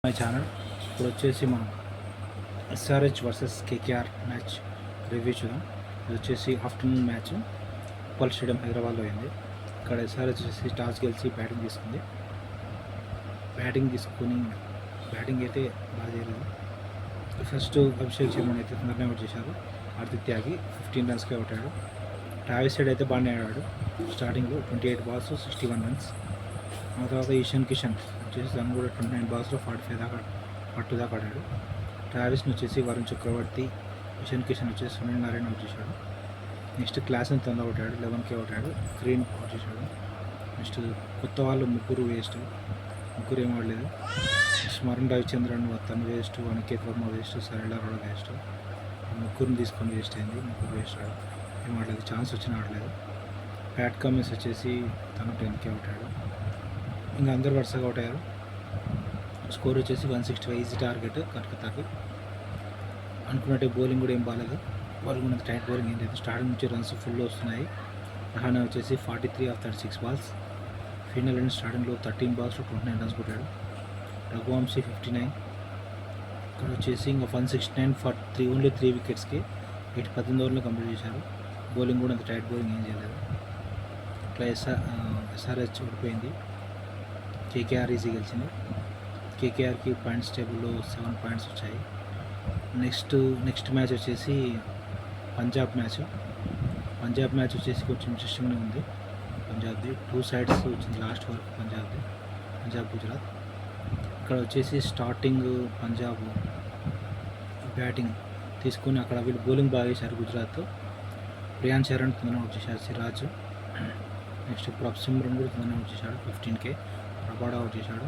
My channel. ఇప్పుడు వచ్చేసి మనం SRH versus KKR match review చూద్దాం. ఇది వచ్చేసి ఆఫ్టర్నూన్ మ్యాచ్ ఉప్పల్ స్టేడియం హైదరాబాద్లో అయింది. ఇక్కడ ఎస్ఆర్హెచ్ వచ్చేసి టాస్ గెలిచి బ్యాటింగ్ తీసుకుంది. బ్యాటింగ్ అయితే బాగా చేయలేదు. ఫస్ట్ అభిషేక్ శర్మని అయితే తొందరనే అవుట్ చేశారు. హార్దిక్ త్యాగి 15 రన్స్కే అవుట్ అయ్యాడు. ట్రావిస్ హెడ్ అయితే బాగానే ఆడాడు. స్టార్టింగ్లో 28 balls 61 runs. ఆ తర్వాత ఈశాన్ కిషన్ వచ్చేసి తను కూడా 29 balls 45 దాకా ఆడాడు. ట్రావిస్ని వచ్చేసి వరుణ్ చక్రవర్తి, ఈశాన్ కిషన్ వచ్చేసి సునీల్ నారాయణ అవుట్ చేశాడు. నెక్స్ట్ క్లాసన్ తొందర అవుట్ అయ్యాడు, 11కే అవుట్ అయ్యాడు. గ్రీన్ అవుట్ చేశాడు. నెక్స్ట్ కొత్త వాళ్ళు ముగ్గురు ఏం ఆడలేదు. స్మరణ్ రవిచంద్రన్ తను వేస్ట్, అనికేత్ వర్మ వేస్ట్, సరళ కూడా వేస్ట్. ముగ్గురిని తీసుకొని వేస్ట్ అయింది. ముగ్గురు వేస్ట్ ఏం ఆడలేదు, ఛాన్స్ వచ్చిన ఆడలేదు. ప్యాట్ కమిన్స్ వచ్చేసి తను 10కే అవుట్ అయ్యాడు. ఇంకా అందరు వరుసగా అవుట్ అయ్యారు. స్కోర్ వచ్చేసి 165 ఈజీ టార్గెట్ కలకత్తాకి. అనుకున్నట్టే బౌలింగ్ కూడా ఏం బాగాలేదు. బౌలింగ్ కూడా టైట్ బౌలింగ్ ఏం లేదు. స్టార్టింగ్ నుంచి రన్స్ ఫుల్ వస్తున్నాయి. రహానా వచ్చేసి 43 of 36 balls. ఫైనల్ అండ్ స్టార్టింగ్లో 13 balls 29 runs కొట్టాడు. రఘువంశీ 59. ఇక్కడ వచ్చేసి ఇంకా 169 for ఓన్లీ 3 wicketsకి 18 ఓవర్లో కంప్లీట్ చేశారు. బౌలింగ్ కూడా అంత టైట్ బౌలింగ్ ఏం చేయలేదు. ఇట్లా ఎస్ఆర్హెచ్ ఓడిపోయింది. కేకేఆర్ ఈజీ గెలిచింది. కేకేఆర్కి పాయింట్స్ టేబుల్లో 7 points వచ్చాయి. నెక్స్ట్ మ్యాచ్ వచ్చేసి పంజాబ్ మ్యాచ్ వచ్చేసి కొంచెం ఇంట్రెస్టింగ్గా ఉంది. పంజాబ్ది 2 sides వచ్చింది లాస్ట్ వరకు. పంజాబ్ గుజరాత్. ఇక్కడ వచ్చేసి స్టార్టింగ్ పంజాబ్ బ్యాటింగ్ తీసుకొని అక్కడ వీళ్ళు బౌలింగ్ బాగా వేశారు గుజరాత్. ప్రియాన్ చరణ్ తొందరగా అవుట్ చేశాడు. సిరాజ్. నెక్స్ట్ ప్రప్ సిమ్రన్ కూడా తొందరగా అవుట్ చేశాడు. 15కే. రబాడా అవుట్ చేశాడు.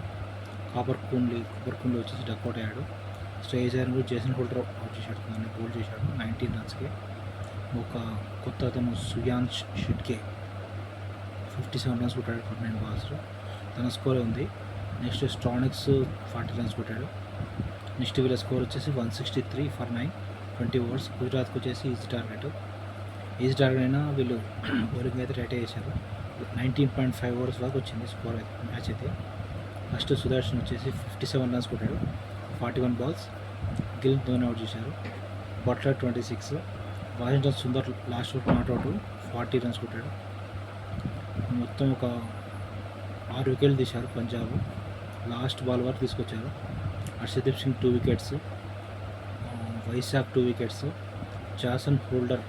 కాపర్ కుండ్లీ వచ్చేసి డక్అవుట్ అయ్యాడు. స్టేజర్ కూడా జేసన్ హోల్డర్ అవుట్ చేశాడు. తొందరగా బౌల్ చేశాడు 19 runsకి. ఒక కొత్త అతను సుయాన్ష్ షిడ్కే 57 runs కొట్టాడు 49 balls. తన స్కోర్ ఉంది. నెక్స్ట్ స్ట్రానిక్స్ 40 runs కొట్టాడు. నెక్స్ట్ వీళ్ళ స్కోర్ వచ్చేసి 163 for 9 20 overs. గుజరాత్కి వచ్చేసి ఈజీ టార్గెట్ అయినా వీళ్ళు బౌలింగ్ అయితే రైట్ చేశారు. 19.5 overs వరకు వచ్చింది స్కోర్ అయితే మ్యాచ్ అయితే. ఫస్ట్ సుదర్శన్ వచ్చేసి 57 runs కొట్టాడు 41 balls. గిల్ ధోని అవుట్ చేశారు. Buttler 26. Washington Sundar last not out 40 runs కొట్టాడు. మొత్తం ఒక 6 wickets తీశారు పంజాబ్. లాస్ట్ బాల్ వరకు తీసుకొచ్చారు. Harshdeep Singh 2 wickets, Vaishakh 2 wickets, Jason holder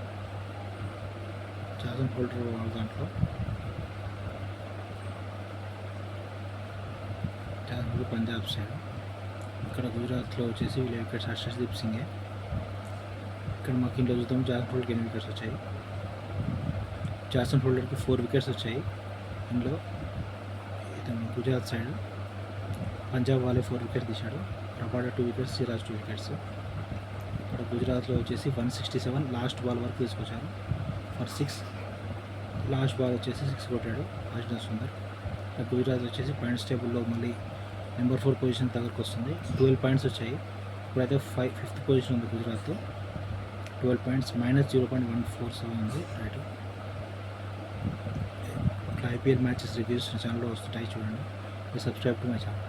దాంట్లో పంజాబ్ సైడ్. ఇక్కడ గుజరాత్లో వచ్చేసి వీళ్ళ వికెట్స్ హర్షదీప్ సింగే. ఇక్కడ మాకు ఇంట్లో చూద్దాం. జాసన్ హోల్డర్కి 8 wickets వచ్చాయి. జాసన్ హోల్డర్కి 4 wickets వచ్చాయి. ఇందులో ఇతను గుజరాత్ సైడ్. పంజాబ్ వాళ్ళే 4 wickets తీశాడు. Rabada 2 wickets, Siraj 2 wickets. ఇక్కడ గుజరాత్లో వచ్చేసి 167 లాస్ట్ బాల్ వరకు తీసుకొచ్చారు ఫర్ 6. లాస్ట్ బాల్ వచ్చేసి 6 కొట్టాడు వాషింగ్టన్ సుందర్. గుజరాత్ వచ్చేసి పాయింట్స్ టేబుల్లో మళ్ళీ నెంబర్ 4 పొజిషన్ దగ్గరకు వస్తుంది. 12 points వచ్చాయి. ఇప్పుడైతే 5th పొజిషన్ ఉంది గుజరాత్. 12 points -0.147 ఉంది రైట్. ఇట్లా ఐపీఎల్ మ్యాచెస్ రివ్యూస్ ఛానల్లో వస్తుంటాయి చూడండి. Subscribe to my channel.